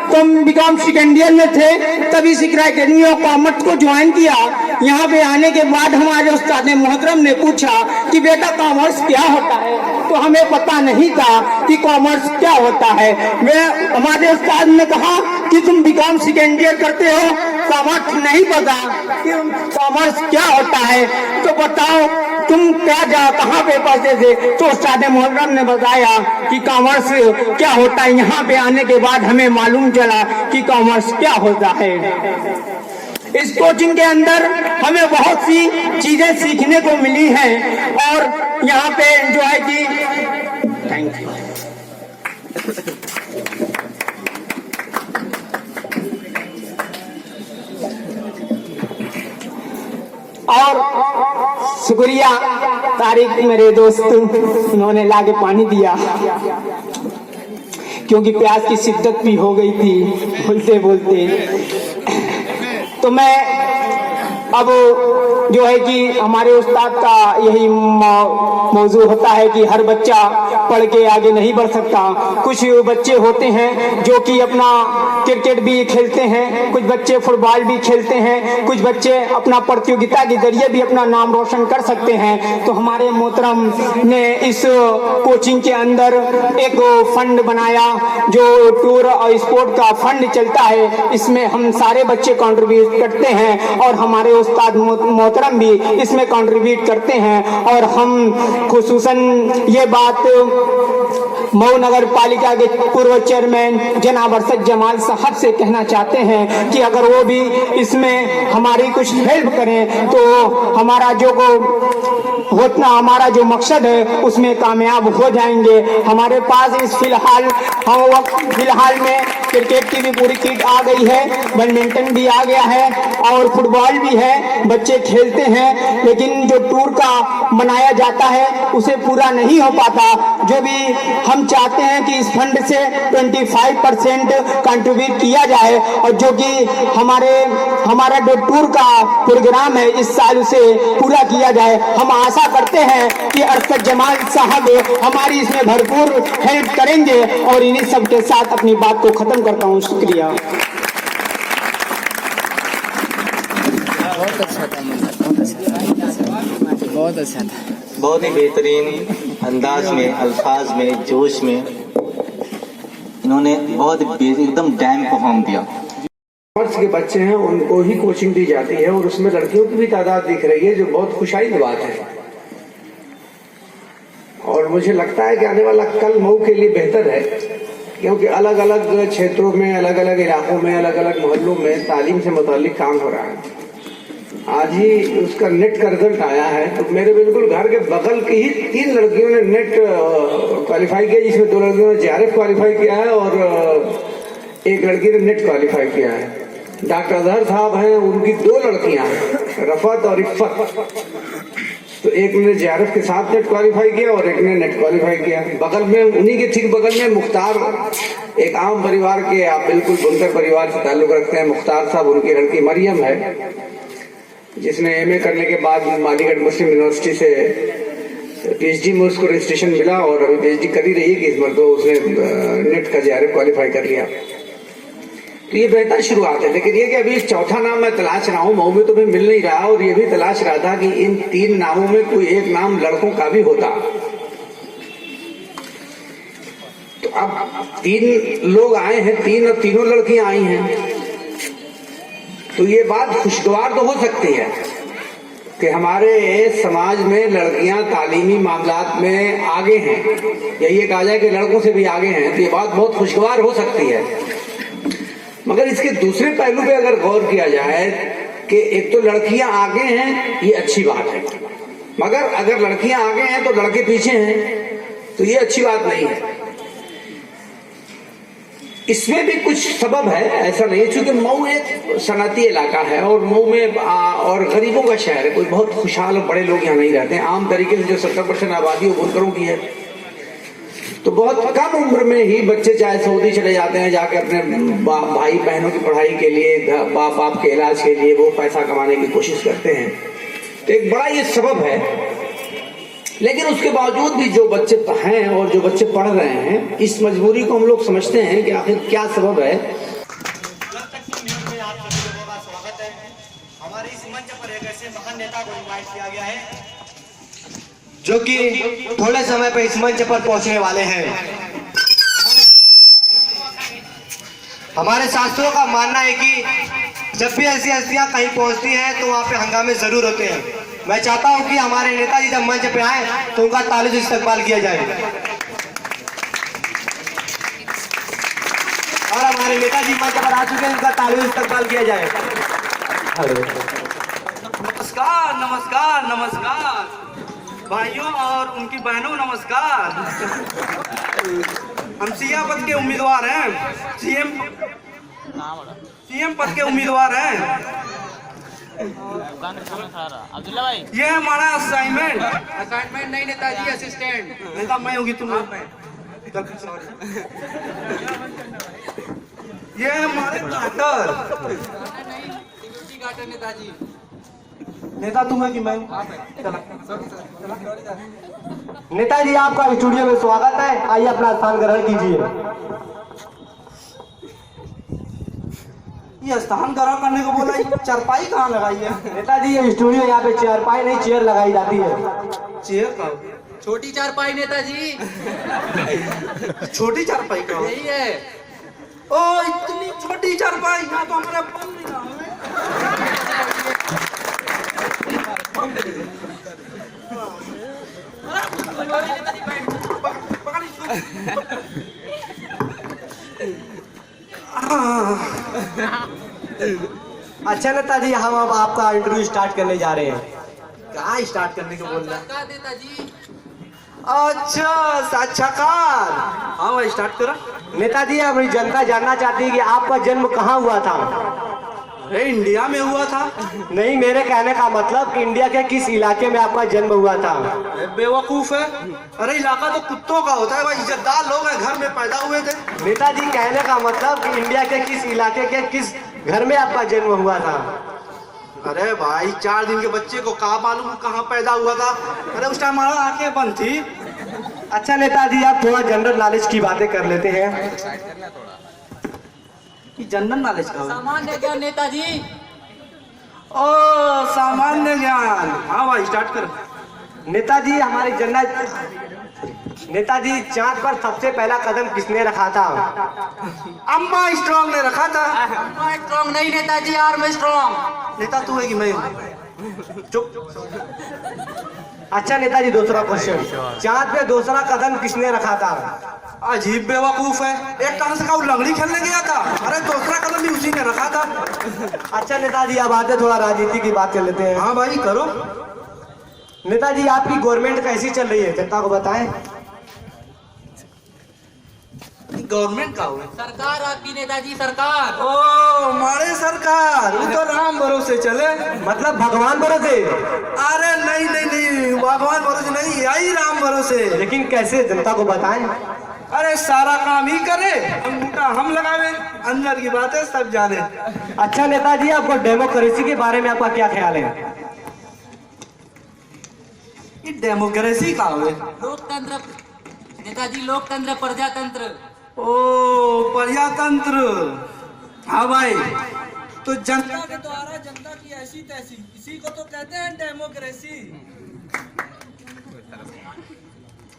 तो हम बीकॉम सेकेंड ईयर में थे, तभी इकरा एकेडमी ऑफ कॉमर्स को ज्वाइन किया। यहाँ पे आने के बाद हमारे उस्ताद मोहतरम ने पूछा कि बेटा कॉमर्स क्या होता है, तो हमें पता नहीं था कि कॉमर्स क्या होता है। हमारे उस्ताद ने कहा कि तुम बीकॉम सेकेंड ईयर करते हो, कॉमर्स नहीं पता कि कॉमर्स क्या होता है, तो बताओ तुम कहाँ पे पढ़ते थे। तो उस्ताद मोहतरम ने बताया कि कॉमर्स क्या होता है। यहाँ पे आने के बाद हमें मालूम चला कि कॉमर्स क्या होता है। इस कोचिंग के अंदर हमें बहुत सी चीजें सीखने को मिली हैं और यहाँ पे जो है कि थैंक यू और शुक्रिया तारिक मेरे दोस्त, उन्होंने लाके पानी दिया क्योंकि प्यास की शिद्दत भी हो गई थी बोलते बोलते। तो मैं अब जो है कि हमारे उस्ताद का यही मौजू होता है कि हर बच्चा पढ़ के आगे नहीं बढ़ सकता। कुछ बच्चे होते हैं जो कि अपना क्रिकेट भी खेलते हैं, कुछ बच्चे फुटबॉल भी खेलते हैं, कुछ बच्चे अपना प्रतियोगिता के जरिए भी अपना नाम रोशन कर सकते हैं। तो हमारे मोहतरम ने इस कोचिंग के अंदर एक फंड बनाया जो टूर और स्पोर्ट का फंड चलता है। इसमें हम सारे बच्चे कंट्रीब्यूट करते हैं और हमारे उस्ताद मोहतरम भी इसमें कंट्रीब्यूट करते हैं। और हम खुसूसन ये बात मऊ नगर पालिका के पूर्व चेयरमैन जनाब अरशद जमाल साहब से कहना चाहते हैं कि अगर वो भी इसमें हमारी कुछ हेल्प करें तो हमारा जो मकसद है उसमें कामयाब हो जाएंगे। हमारे पास इस फिलहाल में क्रिकेट की भी पूरी किट आ गई है, बैडमिंटन भी आ गया है और फुटबॉल भी है, बच्चे खेलते हैं। लेकिन जो टूर का मनाया जाता है उसे पूरा नहीं हो पाता। जो भी हम चाहते हैं कि इस फंड से 25% कंट्रीब्यूट किया जाए और जो कि हमारा जो टूर का प्रोग्राम है इस साल उसे पूरा किया जाए। हम आशा करते हैं कि अरशद जमाल साहब हमारी इसमें भरपूर हेल्प करेंगे और इन्हीं सब के साथ अपनी बात को खत्म करता हूँ। शुक्रिया। बहुत अच्छा था। बहुत ही बेहतरीन अंदाज में, अल्फाज में, जोश में इन्होंने बहुत एकदम डैम परफॉर्म दिया। कॉमर्स के बच्चे हैं उनको ही कोचिंग दी जाती है और उसमें लड़कियों की भी तादाद दिख रही है जो बहुत खुशाई की बात है। और मुझे लगता है कि आने वाला कल मऊ के लिए बेहतर है क्योंकि अलग अलग क्षेत्रों में, अलग अलग इलाकों में, अलग अलग मोहल्लों में तालीम से मुताल्लिक काम हो रहा है। आज ही उसका नेट का रिजल्ट आया है तो मेरे बिल्कुल घर के बगल की ही 3 लड़कियों ने नेट क्वालिफाई किया, जिसमें 2 लड़कियों ने JRF क्वालिफाई किया है और एक लड़की ने नेट क्वालिफाई किया है। डॉक्टर अजहर साहब हैं, उनकी 2 लड़कियां हैं, रफत और इफ़त। तो एक ने JRF के साथ नेट क्वालिफाई किया और एक ने नेट क्वालिफाई किया। बगल में उन्हीं के ठीक बगल में मुख्तार, एक आम परिवार के, आप बिल्कुल बुनकर परिवार से ताल्लुक रखते हैं, मुख्तार साहब, उनकी लड़की मरियम है जिसने MA करने के बाद मालीगढ़ मुस्लिम यूनिवर्सिटी से PhD में उसको रजिस्ट्रेशन मिला और अभी PhD कर ही रही है कि इस बार तो उसने नेट का JRF क्वालिफाई कर लिया। तो ये बेहतर शुरुआत है। लेकिन ये कि अभी चौथा नाम मैं तलाश रहा हूँ, मऊ में तो भी मिल नहीं रहा, और ये भी तलाश रहा था कि इन 3 नामों में कोई एक नाम लड़कों का भी होता। तो अब 3 लोग आए हैं, 3 और तीनों लड़कियां आई हैं, तो ये बात खुशगवार तो हो सकती है कि हमारे समाज में लड़कियां तालीमी मामलात में आगे हैं, या ये कहा जाए कि लड़कों से भी आगे हैं, तो ये बात बहुत खुशगवार हो सकती है। मगर इसके दूसरे पहलू पे अगर गौर किया जाए कि एक तो लड़कियां आगे हैं, ये अच्छी बात है, मगर अगर लड़कियां आगे हैं तो लड़के पीछे हैं, तो ये अच्छी बात नहीं है। इसमें भी कुछ सबब है, ऐसा नहीं है, क्योंकि मऊ एक सनती इलाका है और मऊ में और गरीबों का शहर है, कोई बहुत खुशहाल और बड़े लोग यहाँ नहीं रहते हैं। आम तरीके से जो 70% आबादी वो बुनकरों की है, तो बहुत कम उम्र में ही बच्चे चाहे सऊदी चले जाते हैं, जाके अपने भाई बहनों की पढ़ाई के लिए, बाप के इलाज के लिए वो पैसा कमाने की कोशिश करते हैं। तो एक बड़ा ये सबब है। लेकिन उसके बावजूद भी जो बच्चे हैं और जो बच्चे पढ़ रहे हैं, इस मजबूरी को हम लोग समझते हैं कि आखिर क्या सबब है। हमारे इस मंच पर एक ऐसे महान नेता को इनवाइट किया गया है जो कि थोड़े समय पर इस मंच पर पहुंचने वाले हैं। हमारे शास्त्रों का मानना है कि जब भी ऐसी हस्तियां कहीं पहुंचती हैं तो वहां पे हंगामे जरूर होते हैं। मैं चाहता हूं कि हमारे नेताजी जब मंच पे आए तो उनका ताली से इस्तकबाल किया जाए, और हमारे नेताजी मंच पर आ चुके हैं, उनका ताली से इस्तकबाल किया जाए। नमस्कार नमस्कार नमस्कार भाइयों और उनकी बहनों, नमस्कार। हम सिया पद के उम्मीदवार हैं, सीएम पद के उम्मीदवार हैं। ये हमारा असाइनमेंट नहीं नेताजी, असिस्टेंट नेता मैं होगी, तुम ये हमारे गाटर नेताजी। नेता तुम है कि मैं? नेताजी आपका स्टूडियो में स्वागत है, आइए अपना स्थान ग्रहण कीजिए। ये स्थान ग्रहण करने को बोला, चारपाई कहाँ लगाई है? नेताजी ये स्टूडियो, यहाँ पे चारपाई नहीं चेयर लगाई जाती है। चेयर का? छोटी चारपाई नेताजी। छोटी चारपाई का यही है। ओ इतनी छोटी चारपाई, यहाँ तो हमारे बम नहीं है। अच्छा नेताजी, हम अब आपका इंटरव्यू स्टार्ट करने जा रहे हैं। कहाँ स्टार्ट करने को बोल रहा है? नेताजी अच्छा साक्षात्कार, हाँ भाई स्टार्ट करो। नेताजी हमारी जनता जानना चाहती है कि आपका जन्म कहाँ हुआ था? अरे इंडिया में हुआ था। नहीं, मेरे कहने का मतलब कि इंडिया के किस इलाके में आपका जन्म हुआ था? बेवकूफ है, अरे इलाका तो कुत्तों का होता है भाई, इज्जतदार लोग हैं, घर में पैदा हुए थे। नेताजी कहने का मतलब कि इंडिया के किस इलाके के किस घर में आपका जन्म हुआ था? अरे भाई 4 दिन के बच्चे को कहाँ मालूम कहाँ पैदा हुआ था? अरे उस टाइम हमारा आंखें बंद थी। अच्छा नेताजी, आप थोड़ा जनरल नॉलेज की बातें कर लेते हैं। जनरल नॉलेज का सामान्य ज्ञान नेताजी। ओ सामान्य ज्ञान, हाँ भाई स्टार्ट कर। नेताजी हमारी नेताजी चांद पर सबसे पहला कदम किसने रखा था? अम्मा स्ट्रॉन्ग ने रखा था। अम्मा स्ट्रॉन्ग नहीं नेताजी, आर्म स्ट्रॉन्ग। नेता तू है कि मैं? चुप। अच्छा नेताजी, दूसरा क्वेश्चन, चांद पे दूसरा कदम किसने रखा था? अजीब बेवकूफ है, एक टांग से लंगड़ी खेलने गया था, अरे दूसरा कदम भी उसी ने रखा था। अच्छा नेताजी, अब आते थोड़ा राजनीति की बात कर लेते हैं। हाँ भाई करो। नेताजी आपकी गवर्नमेंट कैसी चल रही है, जनता को बताएं। गवर्नमेंट का हुआ? सरकार आपकी नेताजी, सरकार। ओ हमारे सरकार, वो तो राम भरोसे चले। मतलब भगवान भरोसे? अरे नहीं नहीं नहीं, भगवान भरोसे नहीं, यही राम भरोसे। लेकिन कैसे, जनता को बताएं। अरे सारा काम ही करे, अंगूठा हम लगावे, अंदर की बातें सब जाने। अच्छा नेताजी, आपको डेमोक्रेसी के बारे में आपका क्या ख्याल है? ये डेमोक्रेसी का हुए? लोकतंत्र नेताजी, लोकतंत्र प्रजातंत्र। ओ प्रजातंत्र, हाँ भाई, तो जनता के द्वारा जनता की ऐसी तैसी, इसी को तो कहते हैं डेमोक्रेसी।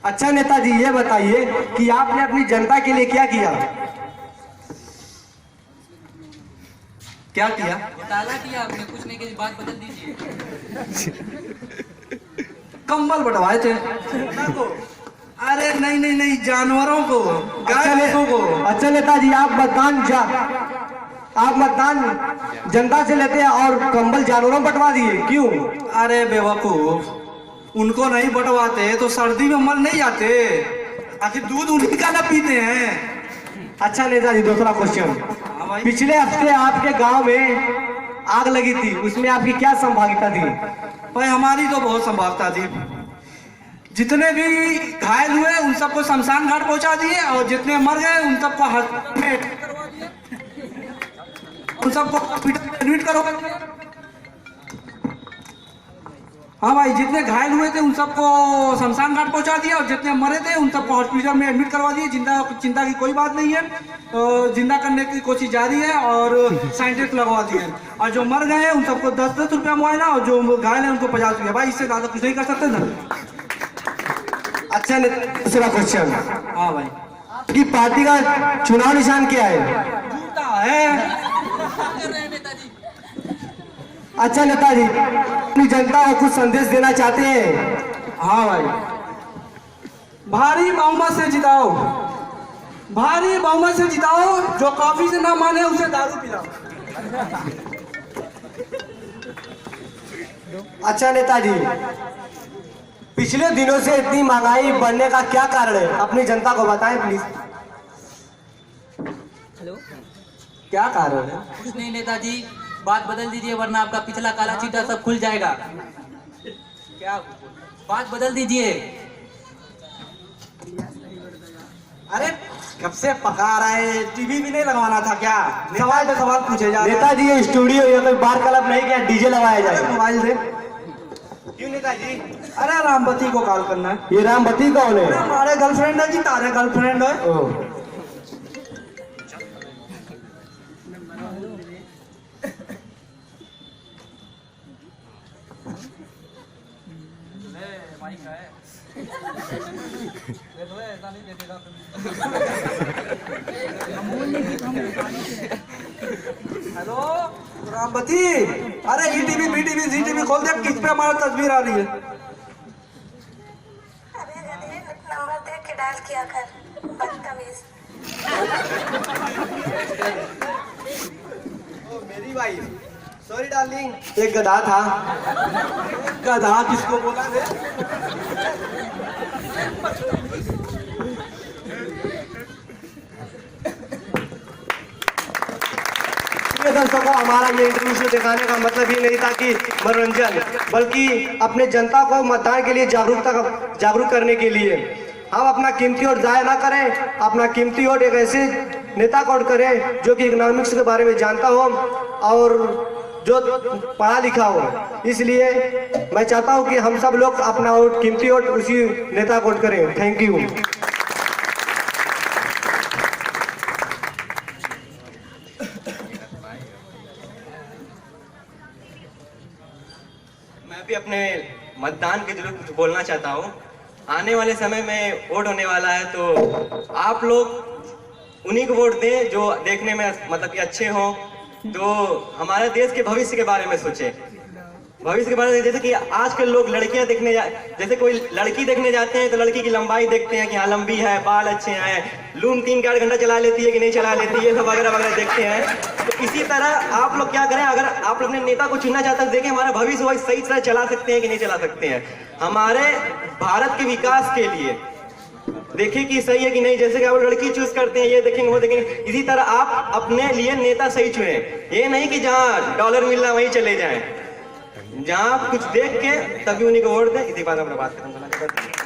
अच्छा नेताजी, ये बताइए कि आपने अपनी जनता के लिए क्या किया? क्या किया? घोटाला किया आपने, कुछ नहीं की बात बदल दीजिए। कंबल बंटवाए थे को। अरे नहीं नहीं नहीं, जानवरों को, गाय भैंसों को। अच्छा नेताजी, आप मतदान जनता से लेते हैं और कंबल जानवरों में बंटवा दिए, क्यों? अरे बेवकूफ, उनको नहीं बंटवाते तो सर्दी में मर नहीं जाते, आखिर दूध उन्हीं का ना पीते हैं। अच्छा नेताजी, दूसरा क्वेश्चन। पिछले हफ्ते आपके गांव में आग लगी थी, उसमें आपकी क्या संभाव्यता थी? भाई हमारी तो बहुत संभावना थी। जितने भी घायल हुए उन सबको शमशान घाट पहुंचा दिए, और जितने मर गए उन सबको हॉस्पिटल में एडमिट करवा दिए, उन सबको हॉस्पिटल में एडमिट करवा दिए। हाँ भाई, जितने घायल हुए थे उन सबको शमशान घाट पहुंचा दिया, और जितने मरे थे उन सबको हॉस्पिटल में एडमिट करवा दिए। चिंता की कोई बात नहीं है, जिंदा करने की कोशिश जारी है और साइंटिस्ट लगवा दिए। और जो मर गए हैं उन सबको 10-10 रुपया मुआयना, और जो घायल है उनको 50 रुपया। भाई इससे ज्यादा कुछ नहीं कर सकते ना। अच्छा, दूसरा क्वेश्चन। हाँ भाई, कि पार्टी का चुनाव निशान क्या है? जूता है। अच्छा नेताजी, अपनी जनता को कुछ संदेश देना चाहते हैं? हाँ भाई, भारी बहुमत से जिताओ, भारी बहुमत से जिताओ। जो कॉफी से ना माने उसे दारू पिलाओ। अच्छा नेताजी, पिछले दिनों से इतनी महंगाई बढ़ने का क्या कारण है? अपनी जनता को बताएं प्लीज। हेलो, क्या कारण है? कुछ नहीं नेताजी, बात बदल दीजिए वरना आपका पिछला काला चीटा सब खुल जाएगा। क्या बात बदल दीजिए। अरे कब से पका रहा है, टीवी भी नहीं लगवाना था क्या? सवाल पे सवाल पूछे जा रहे हैं। नेताजी, ये स्टूडियो या कोई बार क्लब नहीं, क्या डीजे लगाया जाए? मोबाइल से। क्यों नेताजी? अरे रामवती को कॉल करना है। ये रामवती कौन है? हमारे गर्लफ्रेंड है जी, तारे गर्लफ्रेंड है। हेलो रामवती, अरे ईटीवी बीटीवी जीटीवी खोल दे, किस पे हमारा तस्वीर आ रही है। अरे नंबर देख के डायल किया कर, बदतमीज। मेरी वाइफ, सॉरी डार्लिंग, एक गधा था। गधा किसको बोला रे? दर्शकों, हमारा ये इंटरव्यू शो दिखाने का मतलब ये नहीं था कि मनोरंजन, बल्कि अपने जनता को मतदान के लिए जागरूक करने के लिए। हम अपना कीमती वोट जाया ना करें, अपना कीमती वोट एक ऐसे नेता को वोट करें जो कि इकोनॉमिक्स के बारे में जानता हो और जो पढ़ा लिखा हो। इसलिए मैं चाहता हूं कि हम सब लोग अपना वोट, कीमती वोट उसी नेता को वोट करें। Thank you. मैं भी अपने मतदान के जरूर कुछ बोलना चाहता हूँ। आने वाले समय में वोट होने वाला है, तो आप लोग उन्हीं को वोट दें जो देखने में मतलब कि अच्छे हों, तो हमारे देश के भविष्य के बारे में सोचें। भविष्य के बारे में, जैसे कि आजकल लोग लड़कियां देखने जैसे कोई लड़की देखने जाते हैं तो लड़की की लंबाई देखते हैं कि हाँ लंबी है, बाल अच्छे हैं, लूम 3-4 घंटा चला लेती है कि नहीं चला लेती है, सब वगैरह वगैरह देखते हैं। तो इसी तरह आप लोग क्या करें, अगर आप अपने नेता को चुनना चाहते हैं, देखें हमारा भविष्य वो सही तरह चला सकते हैं कि नहीं चला सकते हैं। हमारे भारत के विकास के लिए देखें कि सही है कि नहीं। जैसे कि आप लड़की चूज करते हैं, ये देखेंगे वो देखेंगे, इसी तरह आप अपने लिए नेता सही चुने। ये नहीं कि जहाँ डॉलर मिल रहा वहीं चले जाएं, जहाँ कुछ देख के तभी उन्हीं को वोट दें। इसी बात अपना बात करें।